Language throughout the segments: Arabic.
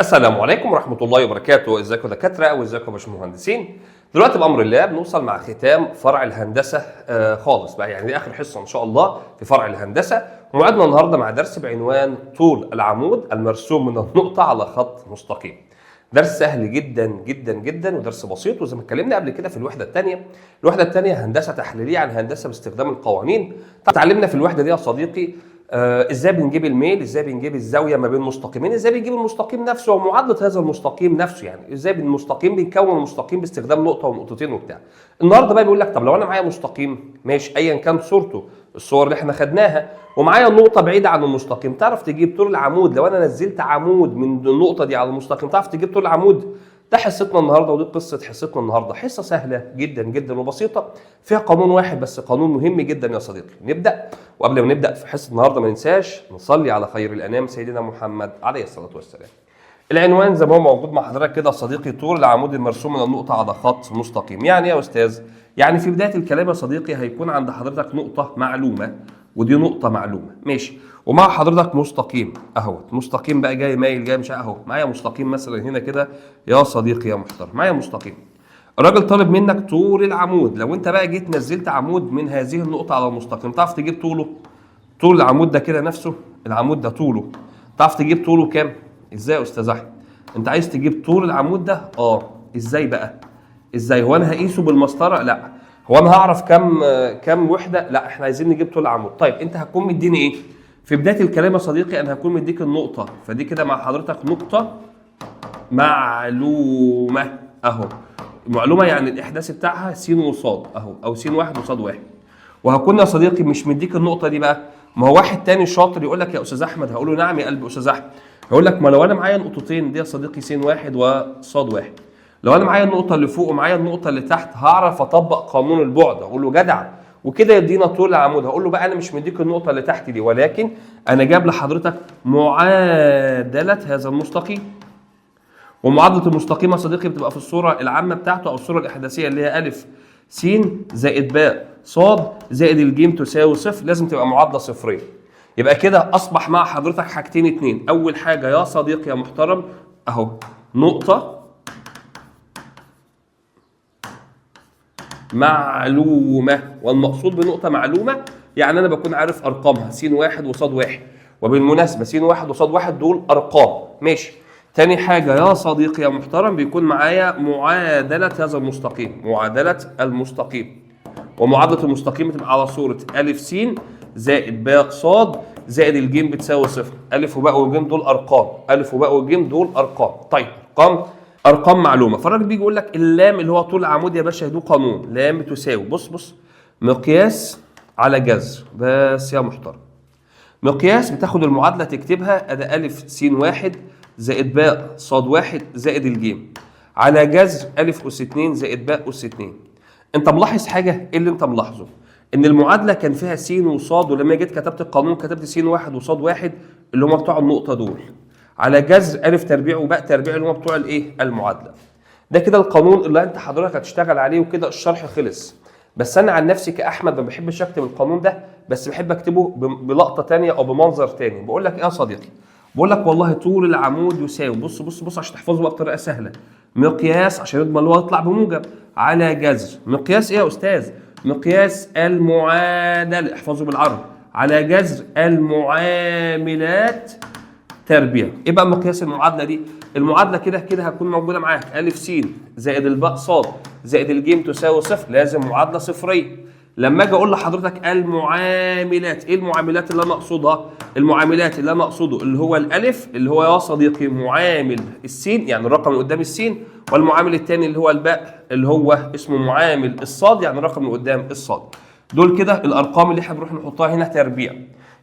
السلام عليكم ورحمة الله وبركاته. ازيكم دكاترة وازيكم يا باشمهندسين. دلوقتي بأمر الله بنوصل مع ختام فرع الهندسة خالص بقى، يعني دي آخر حصة إن شاء الله في فرع الهندسة. وموعدنا النهاردة مع درس بعنوان طول العمود المرسوم من النقطة على خط مستقيم. درس سهل جدا جدا جدا ودرس بسيط، وزي ما اتكلمنا قبل كده في الوحدة الثانية هندسة تحليلية عن هندسة باستخدام القوانين. اتعلمنا في الوحدة دي يا صديقي ازاي بنجيب الميل، ازاي بنجيب الزاويه ما بين مستقيمين، ازاي بنجيب المستقيم نفسه ومعادله هذا المستقيم نفسه، يعني ازاي بالمستقيم بنكون المستقيم باستخدام نقطه ونقطتين وبتاع. النهارده بقى بيقول لك طب لو انا معايا مستقيم ماشي ايا كان صورته، الصور اللي احنا خدناها، ومعايا نقطه بعيده عن المستقيم، تعرف تجيب طول العمود؟ لو انا نزلت عمود من النقطه دي على المستقيم تعرف تجيب طول العمود؟ ده حصتنا النهارده، ودي قصه حصتنا النهارده. حصه سهله جدا جدا وبسيطه فيها قانون واحد بس، قانون مهم جدا يا صديقي. نبدا، وقبل ما نبدا في حصه النهارده ما ننساش نصلي على خير الانام سيدنا محمد عليه الصلاه والسلام. العنوان زي ما هو موجود مع حضرتك كده يا صديقي، طول العمود المرسوم من النقطه على خط مستقيم. يعني يا استاذ، يعني في بدايه الكلام يا صديقي هيكون عند حضرتك نقطه معلومه، ودي نقطه معلومه ماشي، ومع حضرتك مستقيم اهوت. مستقيم بقى جاي مايل جاي مش اهو، معايا مستقيم مثلا هنا كده يا صديقي يا محترم، معايا مستقيم. الراجل طالب منك طول العمود. لو انت بقى جيت نزلت عمود من هذه النقطه على المستقيم تعرف تجيب طوله؟ طول العمود ده كده نفسه، العمود ده طوله، تعرف تجيب طوله كام؟ ازاي يا استاذ احمد؟ انت عايز تجيب طول العمود ده؟ ازاي بقى؟ ازاي؟ هو انا هقيسه بالمسطره؟ لا. هو انا هعرف كام وحده؟ لا، احنا عايزين نجيب طول العمود. طيب انت هتكون مديني ايه؟ في بدايه الكلام يا صديقي انا هكون مديك النقطه، فدي كده مع حضرتك نقطه معلومه اهو. معلومه يعني الاحداث بتاعها س وصاد اهو، او س واحد وصاد واحد. وهكون يا صديقي مش مديك النقطه دي بقى، ما هو واحد تاني شاطر يقول لك يا استاذ احمد، هقول له نعم يا قلبي استاذ احمد، هيقول لك ما لو انا معايا نقطتين دي يا صديقي س واحد وصاد واحد، لو انا معايا النقطه اللي فوق ومعايا النقطه اللي تحت هعرف اطبق قانون البعد. اقول له جدع، وكده يدينا طول العمود. هقول له بقى انا مش مديك النقطه اللي تحت دي، ولكن انا جاب لحضرتك معادله هذا المستقيم. ومعادله المستقيم يا صديقي بتبقى في الصوره العامه بتاعته او الصوره الاحداثيه اللي هي الف س زائد باء صاد زائد الجيم تساوي صفر، لازم تبقى معادله صفريه. يبقى كده اصبح مع حضرتك حاجتين اتنين. اول حاجه يا صديقي يا محترم اهو نقطه معلومه، والمقصود بنقطه معلومه يعني انا بكون عارف ارقامها س واحد وصاد واحد، وبالمناسبه س واحد وصاد واحد دول ارقام ماشي. تاني حاجه يا صديقي يا محترم بيكون معايا معادله هذا المستقيم، معادله المستقيم. ومعادله المستقيم بتبقى على صوره الف س زائد باء صاد زائد الجيم بتساوي صفر. الف وباء والجيم دول ارقام، الف وباء والجيم دول ارقام. طيب ارقام معلومه. فالراجل بيجي يقول لك اللام اللي هو طول العمود يا باشا ده قانون لام بتساوي بص مقياس على جذر. بس يا محترم، مقياس بتاخد المعادله تكتبها ادي الف س واحد زائد باء صاد واحد زائد الجيم على جذر الف اس 2 زائد باء اس 2. انت ملاحظ حاجه؟ ايه اللي انت ملاحظه؟ ان المعادله كان فيها س وصاد، ولما جيت كتبت القانون كتبت س واحد وصاد واحد اللي هم بتوع النقطه دول على جذر الف تربيع وباء تربيع اللي هم بتوع الايه؟ المعادله. ده كده القانون اللي انت حضرتك هتشتغل عليه، وكده الشرح خلص. بس انا عن نفسي كاحمد ما بحبش اكتب القانون ده، بس بحب اكتبه بلقطه ثانيه او بمنظر ثاني. بقول لك ايه يا صديقي؟ بقول لك والله طول العمود يساوي بص عشان تحفظه بقى بطريقه سهله، مقياس عشان يضمن اللي هو يطلع بموجب على جذر مقياس ايه يا استاذ؟ مقياس المعادله، احفظه بالعربي، على جذر المعاملات تربيع. ايه بقى مقياس المعادله دي؟ المعادله كده هتكون موجوده معاك الف س زائد الباء صاد زائد الجيم تساوي صفر، لازم معادله صفريه. لما اجي اقول لحضرتك المعاملات، ايه المعاملات اللي انا اقصدها؟ المعاملات اللي انا اقصده اللي هو الالف اللي هو يا صديقي معامل السين يعني الرقم اللي قدام السين، والمعامل الثاني اللي هو الباء اللي هو اسمه معامل الصاد يعني الرقم اللي قدام الصاد. دول كده الارقام اللي احنا بنروح نحطها هنا تربيع.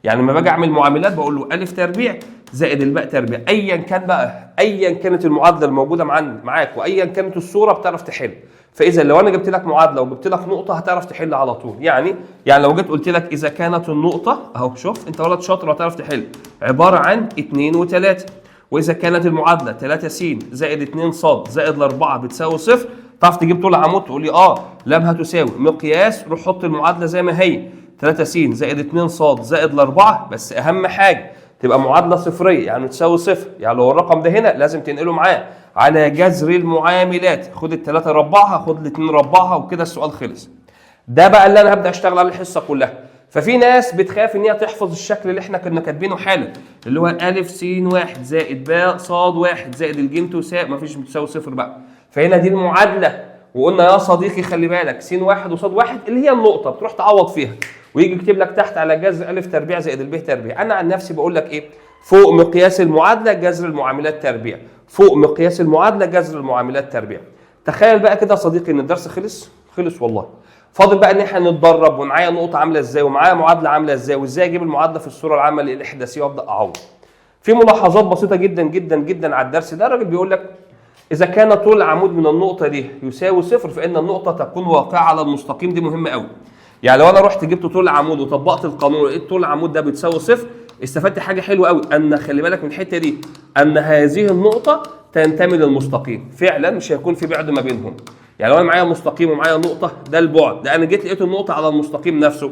يعني لما باجي اعمل معاملات بقول له الف تربيع زائد الباء تربيع، ايا كان بقى، ايا كانت المعادله الموجوده معاك وايا كانت الصوره بتعرف تحل. فاذا لو انا جبت لك معادله وجبت لك نقطه هتعرف تحل على طول. يعني لو جيت قلت لك اذا كانت النقطه اهو، شوف انت ولد شاطر وهتعرف تحل، عباره عن 2 و3، واذا كانت المعادله 3 س زائد 2 ص زائد 4 بتساوي صفر، تعرف تجيب طول العمود تقول لي لام هتساوي مقياس، روح حط المعادله زي ما هي 3 س زائد 2 ص زائد 4. بس اهم حاجه تبقى معادله صفريه يعني تساوي صفر، يعني لو الرقم ده هنا لازم تنقله معاه على جذر المعاملات، خد الثلاثه ربعها، خد الاثنين ربعها، وكده السؤال خلص. ده بقى اللي انا هبدا اشتغل على الحصه كلها. ففي ناس بتخاف ان هي تحفظ الشكل اللي احنا كنا كاتبينه حالا، اللي هو ا س 1 زائد ب ص 1 زائد الجيم تساوي، مفيش بتساوي صفر بقى. فهنا دي المعادله، وقلنا يا صديقي خلي بالك س 1 وص 1 اللي هي النقطه بتروح تعوض فيها، ويجي يكتب لك تحت على جذر ا تربيع زائد الب تربيع. انا عن نفسي بقول لك ايه؟ فوق مقياس المعادله جذر المعاملات تربيع، فوق مقياس المعادله جذر المعاملات تربيع. تخيل بقى كده يا صديقي ان الدرس خلص والله. فاضل بقى ان احنا نتدرب، ومعايا نقطه عامله ازاي، ومعايا معادله عامله ازاي، وازاي اجيب المعادله في الصوره العامه الاحداثيه وابدا اعوض. في ملاحظات بسيطه جدا جدا جدا على الدرس ده. الراجل بيقول لك اذا كان طول العمود من النقطه دي يساوي صفر فان النقطه تكون واقعه على المستقيم. دي مهمه قوي. يعني لو انا رحت جبت طول العمود وطبقت القانون ولقيت طول العمود ده بتساوي صفر، استفدت حاجه حلوه قوي، ان خلي بالك من الحته دي، ان هذه النقطه تنتمي للمستقيم. فعلا مش هيكون في بعد ما بينهم. يعني لو انا معايا مستقيم ومعايا نقطه، ده البعد، ده انا جيت لقيت النقطه على المستقيم نفسه،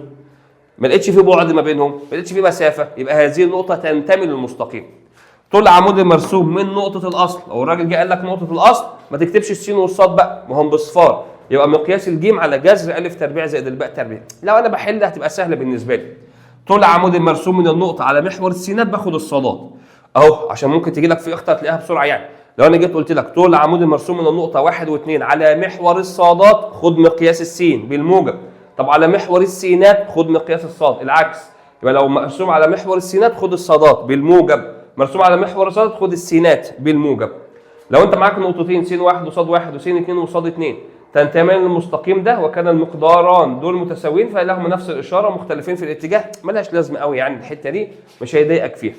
ما لقيتش في بعد ما بينهم، ما لقيتش في مسافه، يبقى هذه النقطه تنتمي للمستقيم. طول العمود المرسوم من نقطه الاصل، لو الراجل جه قال لك نقطه الاصل ما تكتبش السين والصاد بقى، ما هم بصفار، يبقى مقياس الجيم على جذر ا تربيع زائد الباء تربيع. لو انا بحل هتبقى سهله بالنسبه لي. طول العمود المرسوم من النقطه على محور السينات باخد الصادات اهو، عشان ممكن تجي لك في اخطاء تلاقيها بسرعه. يعني لو انا جيت قلت لك طول العمود المرسوم من النقطه 1 و2 على محور الصادات، خد مقياس السين بالموجب. طب على محور السينات خد مقياس الصاد، العكس. يبقى لو مرسوم على محور السينات خد الصادات بالموجب، مرسوم على محور الصادات خد السينات بالموجب. لو انت معاك نقطتين س 1 وصاد 1 وس 2 وصاد 2 تنتميان للمستقيم ده، وكان المقداران دول متساويين فلهما نفس الاشاره مختلفين في الاتجاه، ملهاش لازمه قوي يعني الحته دي، مش هيضايقك فيها.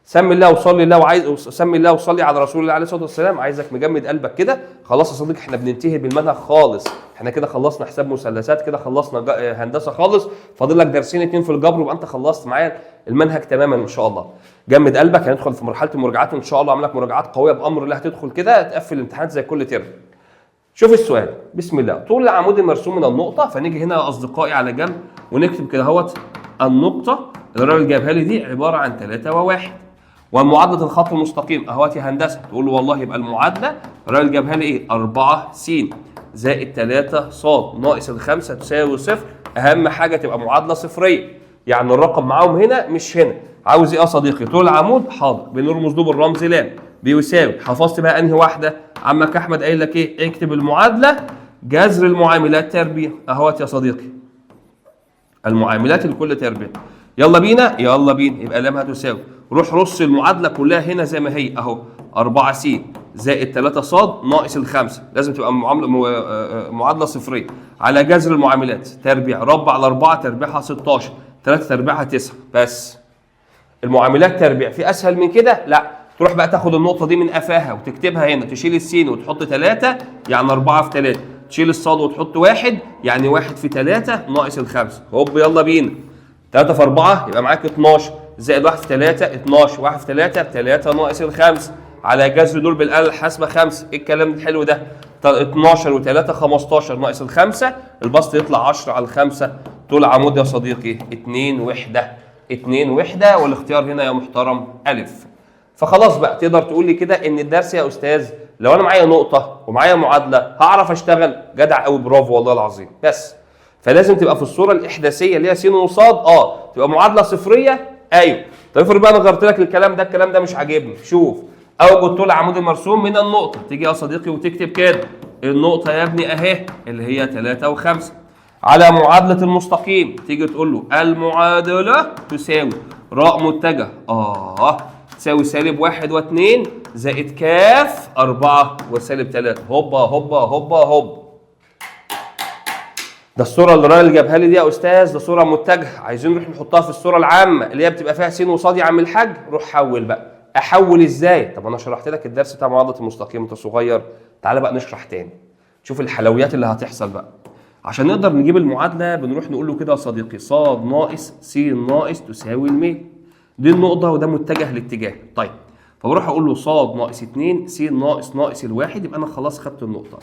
سمي الله وصلي الله، وعايز سمي الله وصلي على رسول الله عليه الصلاه والسلام. عايزك مجمد قلبك كده. خلاص يا صديقي احنا بننتهي بالمنهج خالص، احنا كده خلصنا حساب مثلثات، كده خلصنا هندسه خالص، فاضل لك درسين 2 في الجبر ويبقى انت خلصت معايا المنهج تماما ان شاء الله. جمد قلبك، هندخل في مرحله المراجعات ان شاء الله، اعمل لك مراجعات قويه بامر الله، هتدخل كده تقفل الامتحانات زي كل ترم. شوف السؤال، بسم الله. طول العمود المرسوم من النقطه، فنيجي هنا يا اصدقائي على جنب ونكتب كده اهوت النقطه اللي الراجل جابها لي دي عباره عن 3 و1، ومعادله الخط المستقيم اهوت يا هندسه. تقول له والله يبقى المعادله الراجل جابها لي ايه؟ 4 س زائد 3 ص ناقص الخمسه تساوي صفر. اهم حاجه تبقى معادله صفريه، يعني الرقم معاهم هنا مش هنا. عاوز ايه يا صديقي؟ طول العمود حاضر، بنرمز له بالرمز لام، بيساوي. حفظت بقى انهي واحده؟ عمك احمد قايل لك ايه؟ اكتب المعادله جذر المعاملات تربيع اهوت يا صديقي، المعاملات لكل تربيع. يلا بينا يلا بينا، يبقى لام هتساوي، روح رص المعادله كلها هنا زي ما هي اهو، 4 س زائد 3 ص ناقص الخمسه، لازم تبقى معادله صفريه، على جذر المعاملات تربيع، ربع على 4 تربيعها 16، 3 تربيعها 9. بس المعاملات تربيع، في اسهل من كده؟ لا. تروح بقى تاخد النقطه دي من قفاها وتكتبها هنا، تشيل السين وتحط 3 يعني 4 في 3، تشيل الصاد وتحط 1 يعني 1 في 3 ناقص الخمسه. هوب يلا بينا، 3 في 4 يبقى معاك 12 زائد 1 في 3 12، 1 في 3 3 ناقص الخمسه، على جذر دول بالاله الحاسبه 5. ايه الكلام الحلو ده؟ 12 و3 15 ناقص الخمسه، البسط يطلع 10 على الخمسه. طول عمود يا صديقي 2 وحده، 2 وحده، والاختيار هنا يا محترم الف. فخلاص بقى تقدر تقول لي كده ان الدرس يا استاذ لو انا معايا نقطه ومعايا معادله هعرف اشتغل. جدع قوي، برافو والله العظيم. بس فلازم تبقى في الصوره الاحداثيه اللي هي س وصاد، تبقى معادله صفريه. ايوه. طب افرض بقى انا غيرت لك الكلام ده مش عاجبني. شوف، اوجد طول العمود المرسوم من النقطه، تيجي يا صديقي وتكتب كده النقطه يا ابني اهي اللي هي 3 و5 على معادله المستقيم، تيجي تقول له المعادله تساوي راء متجه تساوي سالب 1 و2 زائد كاف 4 وسالب 3. هوبا هوبا هوبا هوب. ده الصوره اللي الراجل جابها لي دي يا استاذ، ده صوره متجهه، عايزين نروح نحطها في الصوره العامه اللي هي بتبقى فيها س وصاد يا عم الحاج. روح حول بقى. احول ازاي؟ طب انا شرحت لك الدرس بتاع معادله المستقيم، انت صغير، تعالى بقى نشرح تاني. شوف الحلويات اللي هتحصل بقى. عشان نقدر نجيب المعادله بنروح نقول له كده يا صديقي ص ناقص س ناقص تساوي الميل. دي النقطه وده متجه الاتجاه. طيب فبروح اقول له ص ناقص 2 س ناقص الواحد، يبقى انا خلاص خدت النقطه.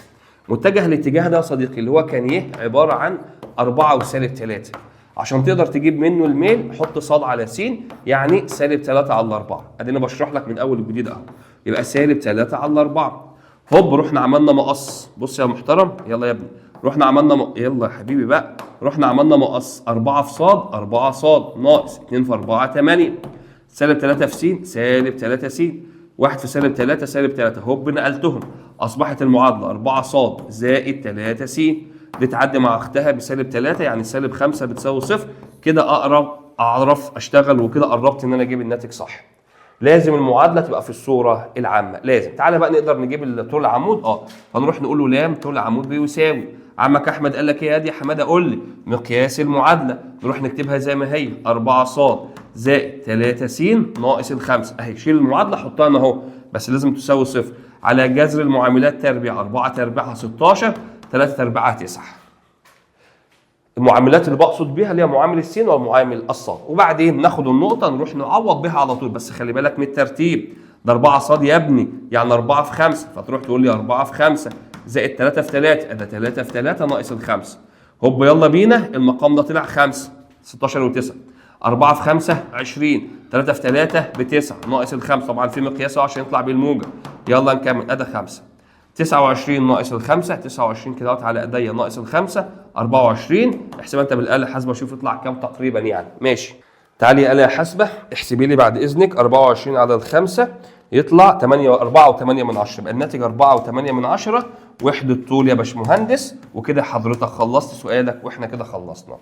متجه الاتجاه ده يا صديقي اللي هو كان ايه؟ عباره عن 4 وسالب 3. عشان تقدر تجيب منه الميل حط صاد على س، يعني سالب 3 على 4. ادينا بشرح لك من اول الجديد اهو. يبقى سالب 3 على 4. هوب رحنا عملنا مقص. بص يا محترم، يلا يا ابني، رحنا عملنا يلا يا حبيبي بقى، رحنا عملنا مقص. 4 في صاد 4 صاد ناقص 2 في 4 8. سالب 3 في س سالب 3 س. 1 في سالب 3 سالب 3. هوب نقلتهم، اصبحت المعادله 4 صاد زائد 3 س. دي تعدي مع اختها بسالب 3، يعني سالب 5 بتساوي صفر. كده اقرب اعرف اشتغل، وكده قربت ان انا اجيب الناتج صح. لازم المعادله تبقى في الصوره العامه، لازم. تعالى بقى نقدر نجيب طول العمود. هنروح نقول له لام طول العمود بيساوي، عمك احمد قال لك ايه يا دي يا حماده؟ قول لي مقياس المعادله. نروح نكتبها زي ما هي، 4 ص زائد 3 س ناقص الخمسه. اهي شيل المعادله حطها هنا اهو، بس لازم تساوي صفر، على جذر المعاملات تربيع. 4 تربيعها 16، 3 تربيعها 9. المعاملات اللي بقصد بيها اللي هي معامل السين والمعامل الصاد. وبعدين ناخد النقطه نروح نعوض بها على طول، بس خلي بالك من الترتيب. ده 4 صاد يا ابني، يعني 4 في 5، فتروح تقول لي 4 في 5 زائد 3 في 3، ده 3 في 3 ناقص الخمسه. هوب يلا بينا، المقام ده طلع 5، 16 و9. 4 في 5 20، 3 في 3 ب9 ناقص الخمسه، طبعا في مقياسه عشان يطلع بالموجب. يلا نكمل، ادي 5. 29 ناقص الخمسه، 29 كده على ايديا ناقص الخمسه 24. احسبها انت بالاله الحاسبه شوف يطلع كام تقريبا يعني. ماشي، تعالي يا آلة حاسبه احسبي لي بعد اذنك. 24 على الخمسه يطلع 8 4.8 من 10، يبقى الناتج 4.8 من 10 وحده طول يا باشمهندس. وكده حضرتك خلصت سؤالك واحنا كده خلصنا.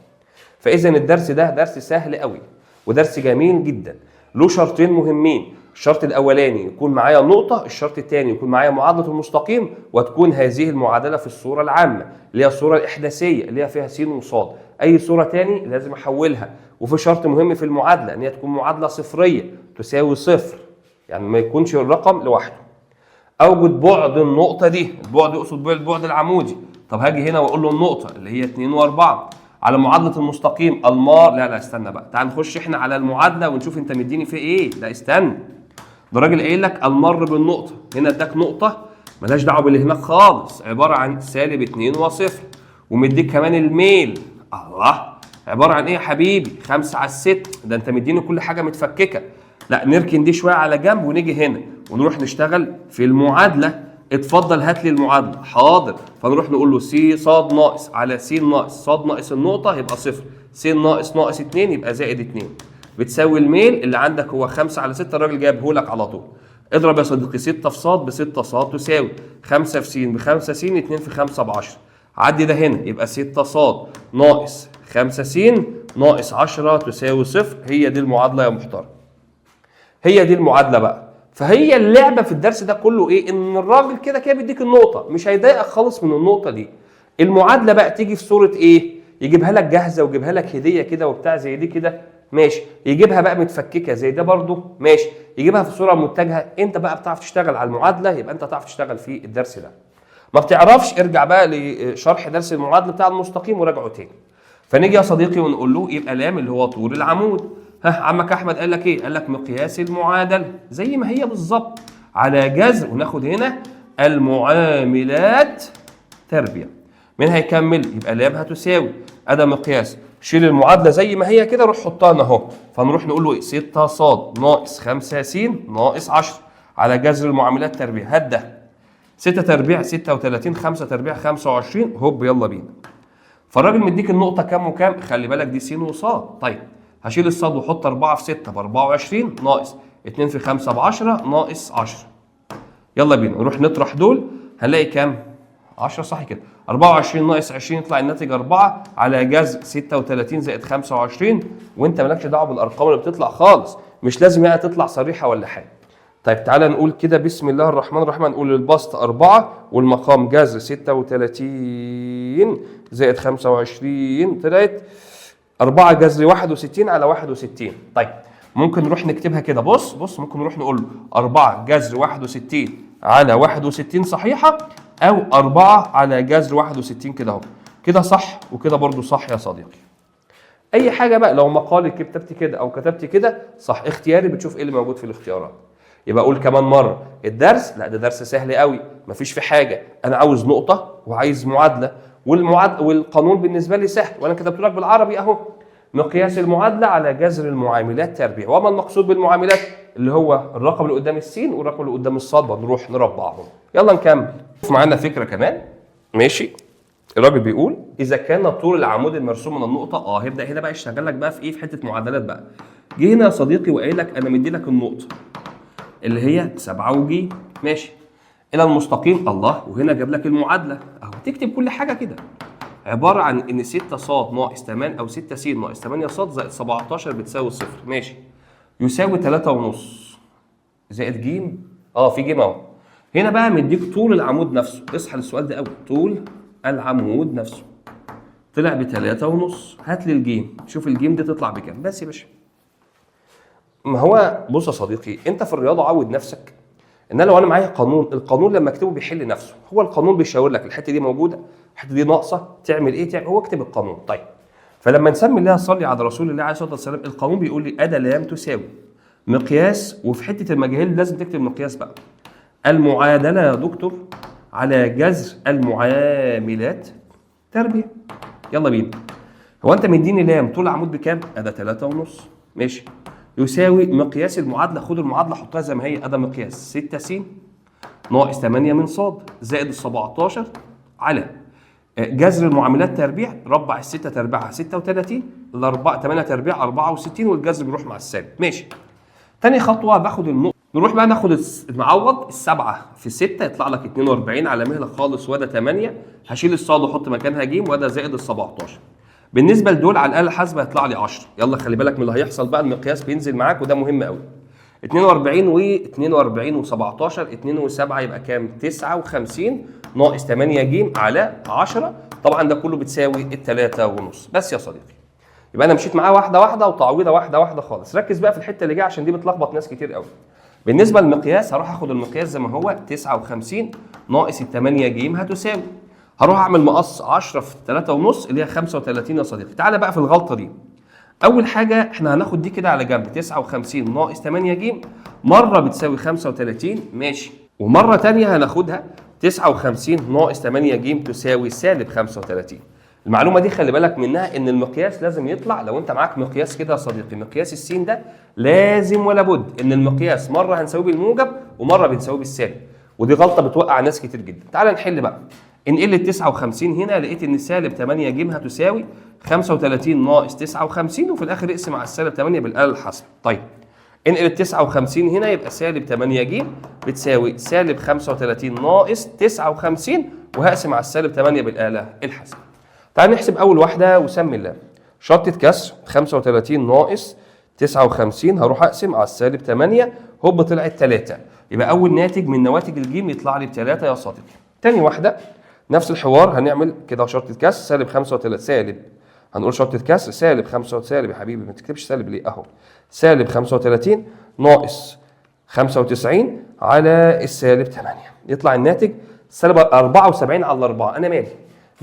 فاذا الدرس ده درس سهل قوي ودرس جميل جدا، له شرطين مهمين. الشرط الاولاني يكون معايا نقطه، الشرط الثاني يكون معايا معادله المستقيم، وتكون هذه المعادله في الصوره العامه اللي هي الصوره الاحداثيه اللي هي فيها س وصاد. اي صوره ثاني لازم احولها. وفي شرط مهم في المعادله ان هي تكون معادله صفريه تساوي صفر، يعني ما يكونش الرقم لوحده. اوجد بعد النقطه دي، البعد يقصد بيه البعد العمودي. طب هاجي هنا واقول له النقطه اللي هي 2 و4 على معادله المستقيم المار. لا استنى بقى، تعال نخش احنا على المعادله ونشوف انت مديني في ايه. لا استنى، ده الراجل قايل لك المر بالنقطه، هنا اداك نقطه مالهاش دعوه باللي هناك خالص، عباره عن سالب 2 وصفر. ومديك كمان الميل، الله، عباره عن ايه يا حبيبي؟ 5 على 6. ده انت مديني كل حاجه متفككه. لا نركن دي شويه على جنب ونيجي هنا ونروح نشتغل في المعادله. اتفضل هات لي المعادله. حاضر. فنروح نقول له س صاد ناقص على س ناقص صاد ناقص النقطه يبقى صفر، س ناقص 2 يبقى زائد 2 بتساوي الميل اللي عندك هو 5 على 6. الراجل جايبه لك على طول. اضرب يا صديقي 6 في صاد ب6 صاد تساوي 5 في س ب5 س، 2 في 5 ب10. عدي ده هنا يبقى 6 صاد ناقص 5 س ناقص 10 تساوي صفر. هي دي المعادله يا محترم، هي دي المعادله بقى. فهي اللعبه في الدرس ده كله ايه؟ ان الراجل كده كده بيديك النقطه، مش هيضايقك خالص من النقطه دي. المعادله بقى تيجي في صوره ايه؟ يجيبها لك جاهزه ويجيبها لك هديه كده وبتاع زي دي كده، ماشي. يجيبها بقى متفككه زي ده برضو، ماشي. يجيبها في صوره متجهه. انت بقى بتعرف تشتغل على المعادله، يبقى انت تعرف تشتغل في الدرس ده. ما بتعرفش ارجع بقى لشرح درس المعادله بتاع المستقيم وراجعه تاني. فنيجي يا صديقي ونقول له يبقى لام اللي هو طول العمود. عمك احمد قال لك ايه؟ قال لك مقياس المعادله زي ما هي بالظبط على جذر، وناخد هنا المعاملات تربيع. مين هيكمل؟ يبقى لام هتساوي ادي مقياس. شيل المعادله زي ما هي كده، روح حطها هنا اهو. فنروح نقول له 6 ص ناقص 5 س ناقص 10 على جذر المعاملات تربيع. هات ده 6 تربيع 36، 5 تربيع 25. هوب يلا بينا. فالراجل مديك النقطه كام وكام؟ خلي بالك دي س وصاد. طيب هشيل الصاد واحط 4 في 6 ب 24 ناقص 2 في 5 ب 10 ناقص 10. يلا بينا نروح نطرح دول، هنلاقي كام؟ 10 صح كده. 24 ناقص 20 يطلع الناتج 4 على جذر 36 زائد 25. وانت مالكش دعوه بالارقام اللي بتطلع خالص، مش لازم يعني تطلع صريحه ولا حاجه. طيب تعالى نقول كده بسم الله الرحمن الرحيم. نقول البسط 4 والمقام جذر 36 زائد 25 طلعت 4 جذر 61 على 61. طيب ممكن نروح نكتبها كده، بص ممكن نروح نقول له 4 جذر 61 على 61 صحيحه، او 4 على جذر 61 كده اهو. كده صح وكده برضو صح يا صديقي. اي حاجه بقى، لو مقالي كتبت كده او كتبت كده صح، اختياري بتشوف ايه اللي موجود في الاختيارات. يبقى اقول كمان مره الدرس، لا ده درس سهل قوي، مفيش في حاجه. انا عاوز نقطه وعايز معادله، والقانون بالنسبه لي سهل وانا كتبت لك بالعربي اهو. مقياس المعادله على جذر المعاملات تربيع. وما المقصود بالمعاملات؟ اللي هو الرقم اللي قدام السين والرقم اللي قدام الصاد، بنروح نربعهم. يلا نكمل. معانا فكره كمان. ماشي. الراجل بيقول اذا كان طول العمود المرسوم من النقطه هيبدا هنا بقى يشتغل لك بقى في ايه، في حته معادلات بقى. جه هنا يا صديقي وقايل لك انا مدي لك النقطه اللي هي 7 وج، ماشي، الى المستقيم. الله، وهنا جاب لك المعادله اهو. تكتب كل حاجه كده، عباره عن ان 6 ص ناقص 8 او 6 س ناقص 8 ص زائد 17 بتساوي 0، ماشي، يساوي 3.5 زائد ج. في ج اهو. هنا بقى مديك طول العمود نفسه. اصحى للسؤال ده قوي. طول العمود نفسه طلع ب 3.5. هات لي الجيم، شوف الجيم دي تطلع بكام بس يا باشا. ما هو بص يا صديقي، انت في الرياضه عود نفسك ان انا لو انا معايا قانون، القانون لما اكتبه بيحل نفسه. هو القانون بيشاور لك الحته دي موجوده، الحته دي ناقصه، تعمل ايه؟ تعمل، هو اكتب القانون. طيب، فلما نسمي الله صلي على رسول الله عليه الصلاه والسلام، القانون بيقول لي اداه لام تساوي مقياس، وفي حته المجاهيل لازم تكتب مقياس بقى، المعادله يا دكتور على جذر المعاملات تربيع. يلا بينا. هو انت مديني لام طول العمود بكام؟ اداه 3.5، ماشي، يساوي مقياس المعادله. خد المعادله حطها زي ما هي، اداه مقياس 6 س ناقص 8 من ص زائد ال 17 على جذر المعاملات تربيع. ربع ال 6 تربيعها 36، ال 8 تربيع 64، والجذر بيروح مع السالب، ماشي. تاني خطوه باخد النقطه، نروح بقى ناخد المعوض. السبعه في 6 يطلع لك 42 على مهله خالص، وده 8 هشيل الصاد واحط مكانها ج، وده زائد ال 17. بالنسبه لدول على الاله الحاسبه هيطلع لي 10. يلا خلي بالك من اللي هيحصل بقى، المقياس بينزل معاك وده مهم قوي. 42 و42 و17، 2 و7 يبقى كام؟ 59 ناقص 8 ج على 10. طبعا ده كله بتساوي ال 3.5 بس يا صديقي. يبقى انا مشيت معاه واحده واحده وتعويضه واحده واحده خالص. ركز بقى في الحته اللي جايه عشان دي بتلخبط ناس كتير قوي. بالنسبه للمقياس هروح اخد المقياس زي ما هو، 59 ناقص ال 8 ج هتساوي، هروح اعمل مقص 10 في 3.5 اللي هي 35 يا صديقي. تعالى بقى في الغلطه دي. اول حاجه احنا هناخد دي كده على جنب، 59 ناقص 8 ج مره بتساوي 35، ماشي، ومره ثانيه هناخدها 59 ناقص 8 ج تساوي سالب 35. المعلومه دي خلي بالك منها، ان المقياس لازم يطلع. لو انت معاك مقياس كده يا صديقي، مقياس السين ده لازم ولا بد ان المقياس مره هنساويه بالموجب ومره بنساويه بالسالب، ودي غلطه بتوقع ناس كتير جدا. تعال نحل بقى. انقل ال 59 هنا، لقيت ان سالب 8 ج هتساوي 35 ناقص 59، وفي الاخر اقسم على السالب 8 بالاله الحاسبه. طيب، انقل ال 59 هنا، يبقى سالب 8 ج بتساوي سالب 35 ناقص 59، وهقسم على السالب 8 بالاله الحاسبه. تعال نحسب اول واحده وسمي الله. شرطه كسر 35 ناقص 59، هروح اقسم على السالب 8، هوب طلعت 3. يبقى اول ناتج من نواتج الجيم يطلع لي ب3 يا صديقي. تاني واحده نفس الحوار، هنعمل كده شرطه كسر سالب 35 سالب، هنقول شرطه كسر سالب 5 سالب يا حبيبي، ما تكتبش سالب ليه اهو، سالب 35 ناقص 95 على السالب 8، يطلع الناتج سالب 74 على 4. انا مالي،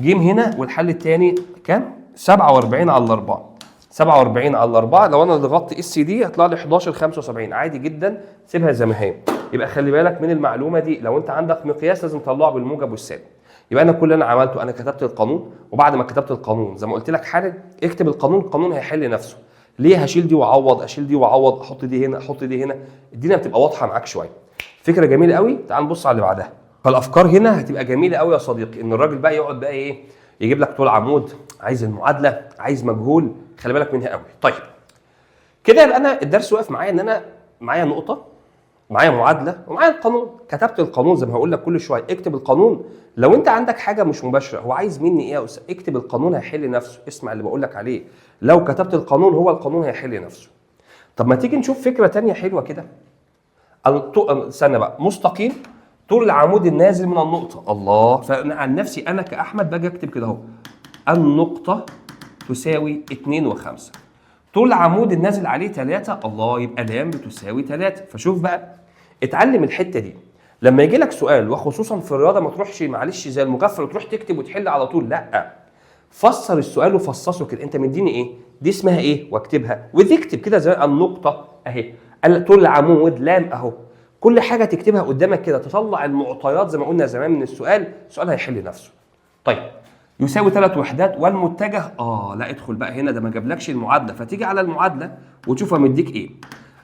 جيم هنا. والحل الثاني كام؟ 47 على 4. 47 على 4 لو انا ضغطت اس دي هيطلع لي 11.75 عادي جدا، سيبها زي ما هي. يبقى خلي بالك من المعلومه دي، لو انت عندك مقياس لازم تطلعه بالموجب والسالب. يبقى انا كل اللي انا عملته انا كتبت القانون، وبعد ما كتبت القانون زي ما قلت لك حالا اكتب القانون، القانون هيحل نفسه. ليه هشيل دي واعوض، اشيل دي واعوض، احط دي هنا، احط دي هنا، الدنيا بتبقى واضحه معاك شويه. فكره جميله قوي. تعال نبص على اللي بعدها. فالافكار هنا هتبقى جميله قوي يا صديقي، ان الراجل بقى يقعد بقى ايه، يجيب لك طول عمود، عايز المعادله، عايز مجهول، خلي بالك منها قوي. طيب كده يبقى انا الدرس واقف معايا ان انا معايا نقطه، معايا معادله، ومعايا القانون. كتبت القانون زي ما هقول لك كل شويه اكتب القانون. لو انت عندك حاجه مش مباشره، هو عايز مني ايه يا استاذ؟ اكتب القانون هيحل نفسه. اسمع اللي بقول لك عليه، لو كتبت القانون هو القانون هيحل نفسه. طب ما تيجي نشوف فكره ثانيه حلوه كده. استنى بقى، مستقيم طول العمود النازل من النقطه. الله، فعن نفسي انا كاحمد باجي اكتب كده اهو، النقطه تساوي 2 و5، طول العمود النازل عليه 3. الله، يبقى لام بتساوي 3. فشوف بقى، اتعلم الحته دي. لما يجي لك سؤال وخصوصا في الرياضه ما تروحش معلش زي المغفل وتروح تكتب وتحل على طول، لا، فسر السؤال وفصصه كده. انت مديني ايه؟ دي اسمها ايه؟ واكتبها وتكتب كده زي النقطه اهي، طول العمود لام اهو. كل حاجه تكتبها قدامك كده، تطلع المعطيات زي ما قلنا زمان من السؤال، السؤال هيحل نفسه. طيب يساوي 3 وحدات والمتجه لا ادخل بقى هنا، ده ما جابلكش المعادله، فتيجي على المعادله وتشوفها مديك ايه.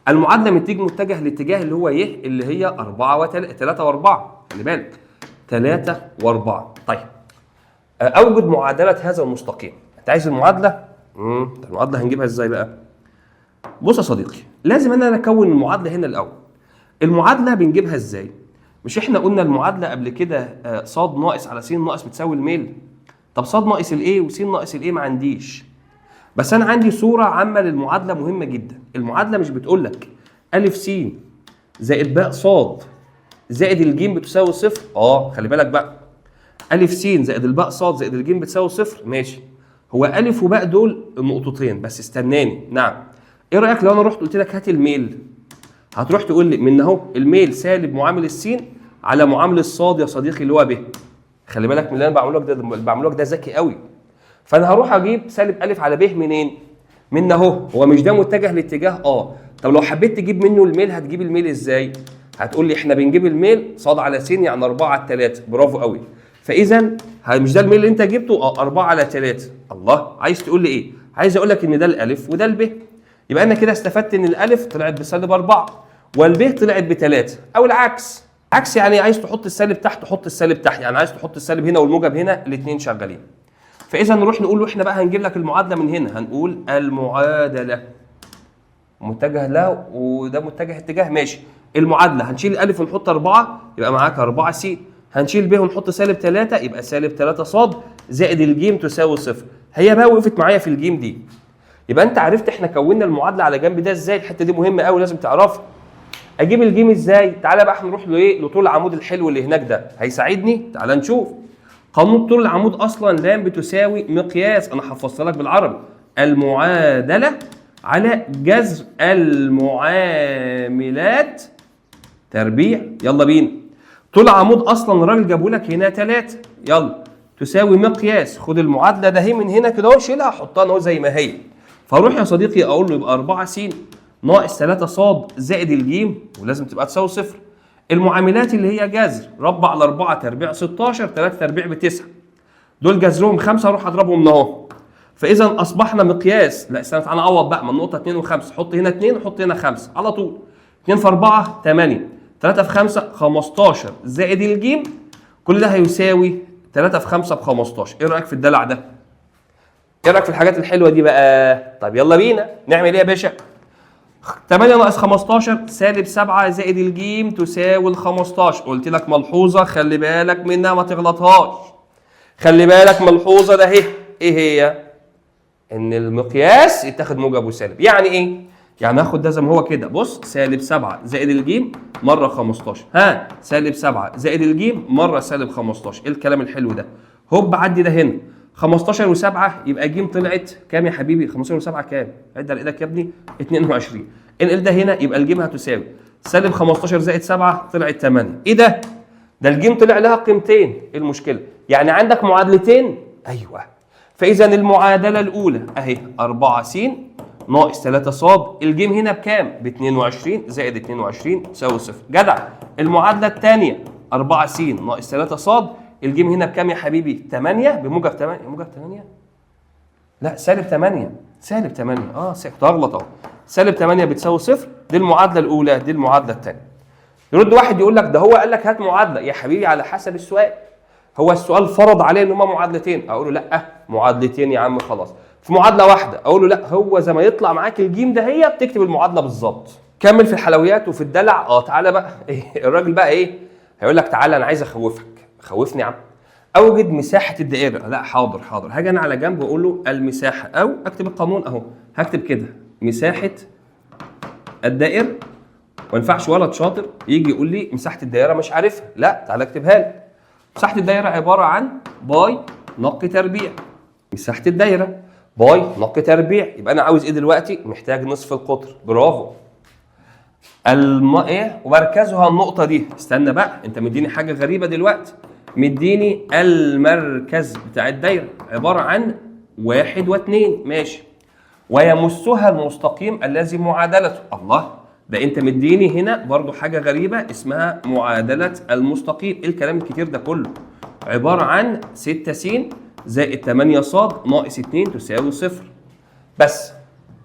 المعادله مديك متجه الاتجاه اللي هو اللي هي 4 3 و4، خلي بالك 3 و4. طيب اوجد معادله هذا المستقيم. انت عايز المعادله؟ المعادله هنجيبها ازاي بقى؟ بص يا صديقي، لازم انا اكون المعادله هنا الاول. المعادله بنجيبها ازاي؟ مش احنا قلنا المعادله قبل كده ص ناقص على س ناقص بتساوي الميل؟ طب ص ناقص الايه وس ناقص الايه ما عنديش، بس انا عندي صوره عامه للمعادله مهمه جدا. المعادله مش بتقول لك ا س زائد باء ص زائد الجيم بتساوي صفر؟ خلي بالك بقى، ا س زائد الباء ص زائد الجيم بتساوي صفر، ماشي. هو ا وباء دول النقطتين بس، استناني. نعم، ايه رايك لو انا رحت قلت لك هات الميل؟ هتروح تقول لي من اهو الميل سالب معامل السين على معامل الصاد يا صديقي اللي هو ب. خلي بالك من اللي انا بعمله لك ده، اللي بعمله لك ده ذكي قوي. فانا هروح اجيب سالب ا على ب منين؟ من اهو، هو مش ده متجه الاتجاه؟ طب لو حبيت تجيب منه الميل هتجيب الميل ازاي؟ هتقول لي احنا بنجيب الميل ص على س يعني 4 على 3. برافو قوي. فاذا مش ده الميل اللي انت جبته؟ 4 على 3. الله، عايز تقول لي ايه؟ عايز اقول لك ان ده الالف وده الب. يبقى انا كده استفدت ان الالف طلعت بسالب 4 والب طلعت ب3، او العكس. عكس يعني عايز تحط السالب تحت حط السالب تحت، يعني عايز تحط السالب هنا والموجب هنا، الاثنين شغالين. فاذا نروح نقول له احنا بقى هنجيب لك المعادله من هنا، هنقول المعادله متجه له وده متجه اتجاه، ماشي. المعادله هنشيل الالف ونحط 4 يبقى معاك 4 س، هنشيل ب ونحط سالب 3 يبقى سالب 3 ص زائد الجيم تساوي صفر. هي بقى وقفت معايا في الجيم دي. يبقى انت عرفت احنا كونا المعادله على جنب ده ازاي. الحته دي مهمه قوي لازم تعرفها. اجيب الجيم ازاي؟ تعالى بقى احنا نروح لطول العمود الحلو اللي هناك ده، هيساعدني. تعالى نشوف. قانون طول العمود اصلا لام بتساوي مقياس، انا حفظت لك بالعربي، المعادله على جذر المعاملات تربيع. يلا بينا. طول عمود اصلا الراجل جابه لك هنا 3، يلا تساوي مقياس. خد المعادله ده هي من هنا كده اهو، شيلها حطها اهو زي ما هي. فاروح يا صديقي اقول له يبقى 4 س ناقص 3 ص زائد الجيم، ولازم تبقى تساوي صفر. المعاملات اللي هي جذر ربع على 4 تربيع 16، 3 تربيع ب9، دول جذرهم 5، اروح اضربهم من اهو. فاذا اصبحنا مقياس. لا استنى، تعالى نعوض بقى من النقطه 2 و5، حط هنا 2 وحط هنا 5 على طول. 2 في 4 8، 3 في 5 15 زائد الجيم، كل ده هيساوي 3 في 5 ب 15. ايه رايك في الدلع ده؟ ايه رايك في الحاجات الحلوه دي بقى؟ طب يلا بينا نعمل ايه يا باشا؟ 8 ناقص 15 سالب 7 زائد الجيم تساوي 15. قلت لك ملحوظه خلي بالك منها ما تغلطهاش. خلي بالك ملحوظه ده اهي. ايه هي؟ ان المقياس يتاخد موجب وسالب. يعني ايه؟ يعني هاخد ده زي ما هو كده. بص، سالب 7 زائد الجيم مره 15، سالب 7 زائد الجيم مره سالب 15. ايه الكلام الحلو ده؟ هوب عدي ده هنا 15 و7 يبقى ج طلعت كام يا حبيبي؟ 15 و7 كام؟ عد على ايدك يا ابني، 22. انقل ده هنا يبقى الجيم هتساوي سالب 15 زائد 7 طلعت 8. ايه ده؟ ده الجيم طلع لها قيمتين. ايه المشكله؟ يعني عندك معادلتين؟ ايوه. فاذا المعادله الاولى اهي 4 س ناقص 3 ص، الجيم هنا بكام؟ ب 22 زائد 22 تساوي صفر. جدع. المعادله الثانيه 4 س ناقص 3 ص، الجيم هنا بكام يا حبيبي؟ 8 بموجب 8. موجب 8؟ لا سالب 8. سالب 8 كنت هغلط اهو. سالب 8 بتساوي صفر. دي المعادله الاولى، دي المعادله الثانيه. يرد واحد يقول لك ده هو قال لك هات معادله. يا حبيبي على حسب السؤال. هو السؤال فرض عليه ان هما معادلتين، اقول له لا معادلتين يا عم خلاص. في معادله واحده اقول له لا، هو زي ما يطلع معاك الجيم ده هي بتكتب المعادله بالظبط. كمل في الحلويات وفي الدلع. تعالى بقى الراجل بقى ايه؟ هيقول لك تعالى انا عايز اخوفك. خوفني يا عم. اوجد مساحه الدائره. لا حاضر. هاجي انا على جنب واقول له المساحه، او اكتب القانون اهو، هكتب كده مساحه الدائره. ما ينفعش ولد شاطر يجي يقول لي مساحه الدائره مش عارفها. لا تعالى اكتبها لي. مساحه الدائره عباره عن باي نق تربيع. مساحه الدائره باي نق تربيع. يبقى انا عاوز ايه دلوقتي؟ محتاج نصف القطر. برافو. ومركزها النقطه دي. استنى بقى، انت مديني حاجه غريبه دلوقتي. مديني المركز بتاع الدايره عباره عن 1 و2، ماشي. ويمسها المستقيم الذي معادلته. الله، ده انت مديني هنا برضو حاجه غريبه اسمها معادله المستقيم. ايه الكلام الكتير ده كله؟ عباره عن 6 س زائد 8 ص ناقص 2 تساوي 0. بس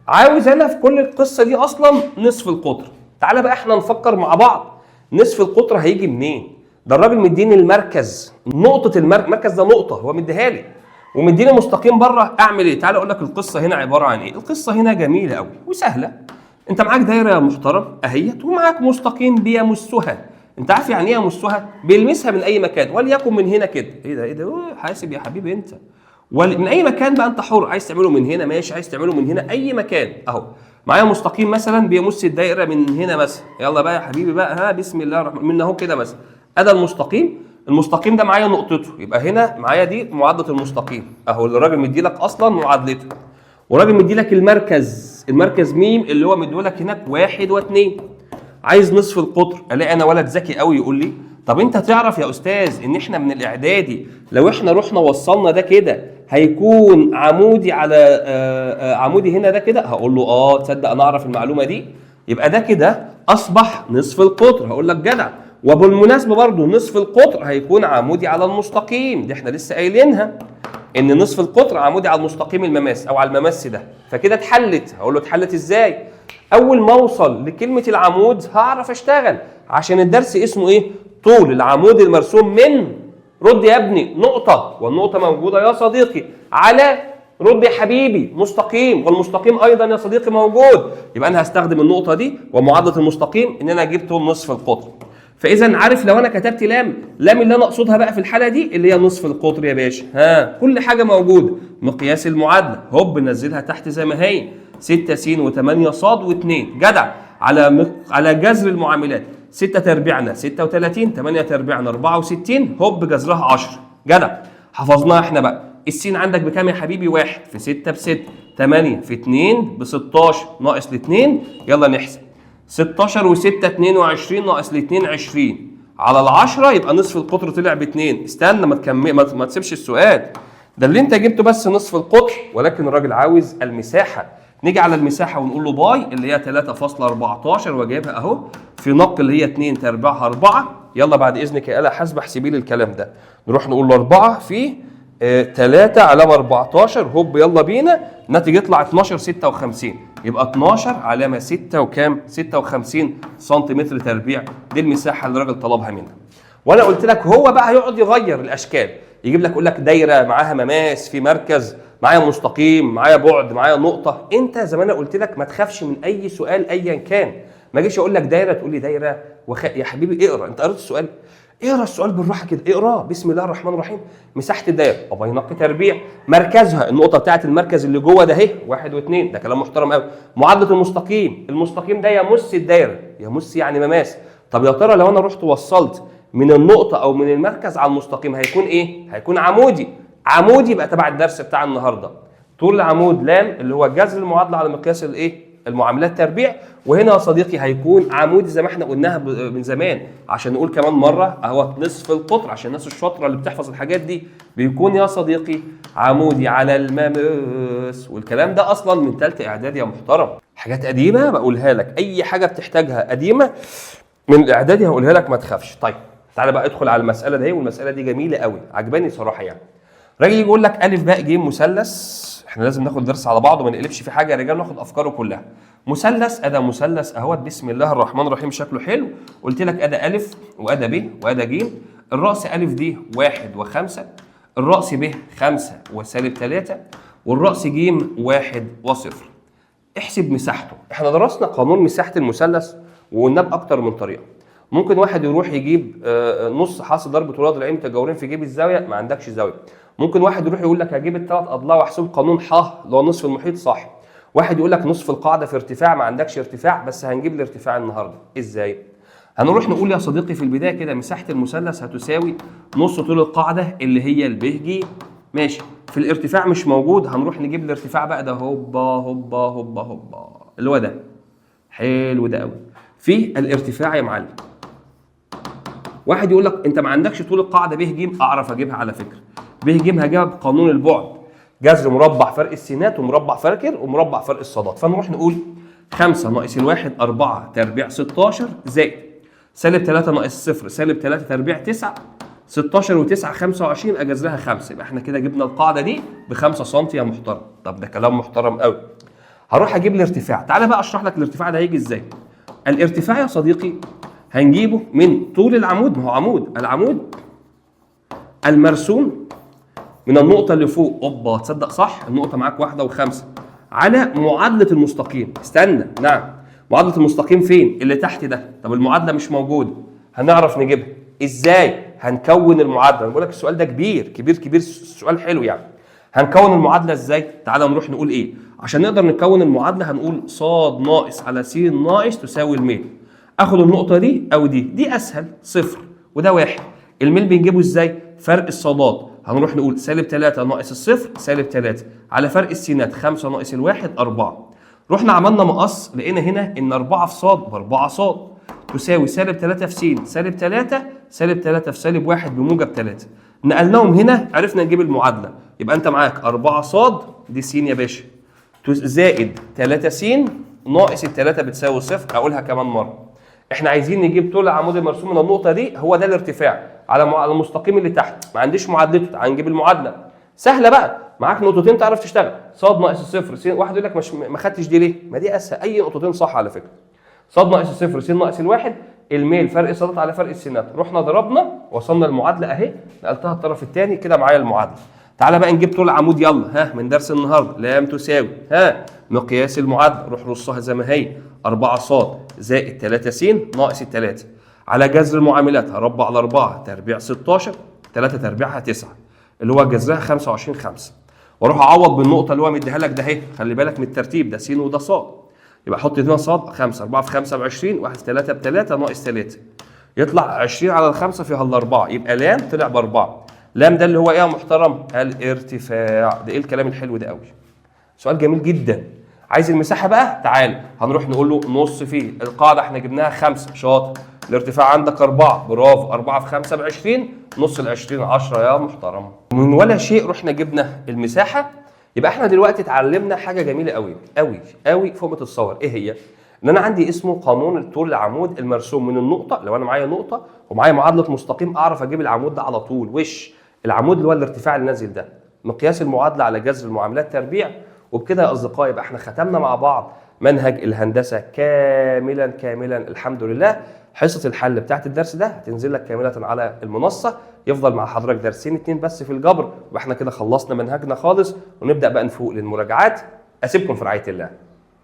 عاوز انا في كل القصه دي اصلا نصف القطر. تعالى بقى احنا نفكر مع بعض، نصف القطر هيجي منين؟ ده الراجل مديني المركز، نقطه المركز ده نقطه هو مديها لي، ومديني مستقيم بره. اعمل ايه؟ تعالى اقول لك القصه هنا عباره عن ايه. القصه هنا جميله قوي وسهله. انت معاك دايره يا محترم اهيت، ومعاك مستقيم بيمسها. انت عارف يعني ايه يمسها؟ بيلمسها من اي مكان، وليكن من هنا كده. ايه ده حاسب يا حبيبي انت. من اي مكان بقى انت حر، عايز تعمله من هنا ماشي، عايز تعمله من هنا اي مكان. اهو معايا مستقيم مثلا بيمس الدايره من هنا مثلا. يلا بقى يا حبيبي بقى، ها بسم الله الرحمن من اهو كده مثلا. ادي المستقيم ده معايا نقطته، يبقى هنا معايا دي معادله المستقيم اهو اللي الراجل مدي لك اصلا معادلته. والراجل مدي لك المركز ميم اللي هو مديه لك هناك 1 و2. عايز نصف القطر. الاقي انا ولد ذكي قوي يقول لي طب انت تعرف يا استاذ ان احنا من الاعدادي لو احنا رحنا وصلنا ده كده هيكون عمودي على عمودي هنا ده كده. هقول له تصدق انا اعرف المعلومه دي، يبقى ده كده اصبح نصف القطر. هقول لك جدع. وبالمناسبه برضو نصف القطر هيكون عمودي على المستقيم، دي احنا لسه قايلينها ان نصف القطر عمودي على المستقيم المماس او على المماس ده. فكده اتحلت. هقول له اتحلت ازاي؟ اول ما اوصل لكلمه العمود هعرف اشتغل، عشان الدرس اسمه ايه؟ طول العمود المرسوم من رد يا ابني نقطه، والنقطه موجوده يا صديقي على رد يا حبيبي مستقيم، والمستقيم ايضا يا صديقي موجود. يبقى انا هستخدم النقطه دي ومعادله المستقيم ان انا اجيب طول نصف القطر. فاذا عارف لو انا كتبت لام اللي انا اقصدها بقى في الحاله دي اللي هي نصف القطر يا باشا. كل حاجه موجوده. مقياس المعادله هوب ننزلها تحت زي ما هي 6 س و8 ص و2. جدع. على جذر المعاملات 6 تربيعنا 36، 8 تربيعنا 64، هوب جذرها 10. جدع. حفظناها احنا بقى. السين عندك بكام يا حبيبي؟ 1 في 6 ب6، 8 في 2 ب16 ناقص ال2. يلا نحسب 16 و6 22 ناقص ال2 20 على ال10 يبقى نصف القطر طلع ب2. استنى ما تسيبش السؤال ده اللي انت جبته بس نصف القطر، ولكن الراجل عاوز المساحه. نيجي على المساحه ونقول له باي اللي هي 3.14 وجايبها اهو في نق اللي هي 2 تربيعها 4. يلا بعد اذنك يا آلة حاسبه احسبي لي الكلام ده. نروح نقول له 4 في 3 علامه 14 هوب يلا بينا. الناتج يطلع 12 56. يبقى 12 علامه 6 وكام؟ 56 سنتيمتر تربيع. دي المساحه اللي الراجل طلبها منا. وانا قلت لك هو بقى هيقعد يغير الاشكال، يجيب لك يقول لك دايره معاها مماس في مركز، معايا مستقيم، معايا بعد، معايا نقطه. انت زي ما انا قلت لك ما تخافش من اي سؤال ايا كان. ما اجيش اقول لك دايره تقول لي دايره يا حبيبي اقرا. انت قريت السؤال؟ اقرا السؤال بالراحه كده، اقراه بسم الله الرحمن الرحيم. مساحه الدايره ابقى ينقي تربيع، مركزها النقطه بتاعه المركز اللي جوه ده اهي 1 و2. ده كلام محترم قوي. معادله المستقيم ده يمس الدايره، يمس يعني مماس. طب يا ترى لو انا رحت وصلت من النقطه او من المركز على المستقيم هيكون ايه؟ هيكون عمودي. يبقى تبع الدرس بتاع النهارده. طول العمود لام اللي هو جذر المعادله على مقياس الايه؟ المعاملات تربيع. وهنا يا صديقي هيكون عمودي زي ما احنا قلناها من زمان، عشان نقول كمان مره اهو نصف القطر عشان الناس الشاطره اللي بتحفظ الحاجات دي بيكون يا صديقي عمودي على المماس. والكلام ده اصلا من ثالثه اعدادي يا محترم. حاجات قديمه بقولها لك، اي حاجه بتحتاجها قديمه من الاعدادي هقولها لك ما تخافش. طيب تعالى بقى ادخل على المساله دي، والمساله دي جميله قوي عجباني صراحه. يعني راجل يقول لك الف باء ج مثلث. احنا لازم ناخد درس على بعضه ما نقلبش في حاجه يا رجال، ناخد افكاره كلها. مثلث ادي مثلث اهوت بسم الله الرحمن الرحيم شكله حلو. قلت لك ادي الف وادي ب وادي ج. الراس الف دي 1 و5، الراس ب 5 و-3، والراس ج 1 و0. احسب مساحته. احنا درسنا قانون مساحه المثلث وقلنا باكتر من طريقه. ممكن واحد يروح يجيب نص حاصل ضرب ولاد العين متجاورين في جيب الزاويه، ما عندكش زاويه. ممكن واحد يروح يقول لك هجيب الثلاث اضلاع واحسب قانون ح اللي هو نصف المحيط، صح. واحد يقول لك نصف القاعده في ارتفاع، ما عندكش ارتفاع بس هنجيب الارتفاع النهارده. ازاي؟ هنروح نقول يا صديقي في البدايه كده مساحه المثلث هتساوي نص طول القاعده اللي هي الب ج. ماشي. في الارتفاع مش موجود، هنروح نجيب الارتفاع بقى ده هوبا هوبا هوبا هوبا اللي هو ده. حلو ده قوي. في الارتفاع يا معلم واحد يقول لك انت ما عندكش طول القاعده ب ج. اعرف اجيبها على فكره. ب ج هجيبها بقانون البعد، جذر مربع فرق السينات ومربع فرق ومربع فرق الصادات. فنروح نقول 5 ناقص الواحد 4 تربيع 16 زائد -3 ناقص 0 -3 تربيع 9 16 و9 25 يبقى جذرها 5. يبقى احنا كده جبنا القاعده دي ب 5 سم يا محترم. طب ده كلام محترم قوي. هروح اجيب الارتفاع. تعالى بقى اشرح لك الارتفاع ده هيجي ازاي. الارتفاع يا صديقي هنجيبه من طول العمود، ما هو عمود، العمود المرسوم من النقطه اللي فوق، اوبا تصدق صح، النقطه معاك 1 و5 على معادله المستقيم. استنى، نعم، معادله المستقيم فين؟ اللي تحت ده. طب المعادله مش موجوده، هنعرف نجيبها ازاي؟ هنكون المعادله. انا بقول لك السؤال ده كبير كبير كبير، سؤال حلو يعني. هنكون المعادله ازاي؟ تعالى نروح نقول ايه عشان نقدر نكون المعادله. هنقول ص ناقص على س ناقص تساوي الميل. اخد النقطه دي او دي اسهل، صفر وده 1. الميل بنجيبه ازاي؟ فرق الصادات. هنروح نقول -3 ناقص الصفر -3 على فرق السينات 5 ناقص الواحد 4. رحنا عملنا مقص، لقينا هنا ان 4 في ص ب4 ص تساوي -3 في س -3 -3 في -1 بموجب 3. نقلناهم هنا عرفنا نجيب المعادله. يبقى انت معاك 4 ص دي س يا باشا زائد 3 س ناقص ال3 بتساوي صفر. اقولها كمان مره. احنا عايزين نجيب طول العمود المرسوم من النقطه دي، هو ده الارتفاع على المستقيم اللي تحت. ما عنديش معادلته، تعال نجيب المعادله. سهله بقى، معاك نقطتين تعرف تشتغل. ص ناقص الصفر س، واحد يقول لك مش ما خدتش دي ليه؟ ما دي اسهل، اي نقطتين صح على فكره. ص ناقص الصفر س ناقص الواحد، الميل فرق الصادات على فرق السينات. رحنا ضربنا وصلنا المعادله اهي، نقلتها الطرف الثاني كده معايا المعادله. تعالى بقى نجيب طول العمود يلا. ها من درس النهارده، لام تساوي مقياس المعادله، روح رصها زي ما هي 4 ص زائد 3 س ناقص ال3 على جذر المعاملات. هربع على 4 تربيع 16 3 تربيعها 9 اللي هو جذرها 25 5. واروح اعوض بالنقطه اللي هو مديها لك ده اهي. خلي بالك من الترتيب، ده س وده ص. يبقى احط هنا ص 5 4 في 5 ب 20 1 في 3 ب 3 ناقص 3 يطلع 20 على ال5 فيها ال4. يبقى لام طلع ب4. لام ده اللي هو ايه يا محترم؟ الارتفاع. ده ايه الكلام الحلو ده قوي؟ سؤال جميل جدا. عايز المساحه بقى؟ تعال هنروح نقول له نص فيه. القاعده احنا جبناها 5 شاطر. الارتفاع عندك 4 برافو. 4 في 5 ب 20 نص ال20 10 يا محترم. من ولا شيء رحنا جبنا المساحه. يبقى احنا دلوقتي اتعلمنا حاجه جميله قوي قوي قوي فوق ما تتصور. ايه هي؟ ان انا عندي اسمه قانون طول العمود المرسوم من النقطه. لو انا معايا نقطه ومعايا معادله مستقيم اعرف اجيب العمود ده على طول. وش العمود اللي هو الارتفاع اللي نازل ده، مقياس المعادله على جذر المعاملات تربيع. وبكده يا اصدقائي يبقى احنا ختمنا مع بعض منهج الهندسه كاملا كاملا الحمد لله. حصه الحل بتاعت الدرس ده هتنزل لك كامله على المنصه. يفضل مع حضرتك درسين 2 بس في الجبر، يبقى احنا كده خلصنا منهجنا خالص، ونبدا بقى نفوق للمراجعات. اسيبكم في رعايه الله.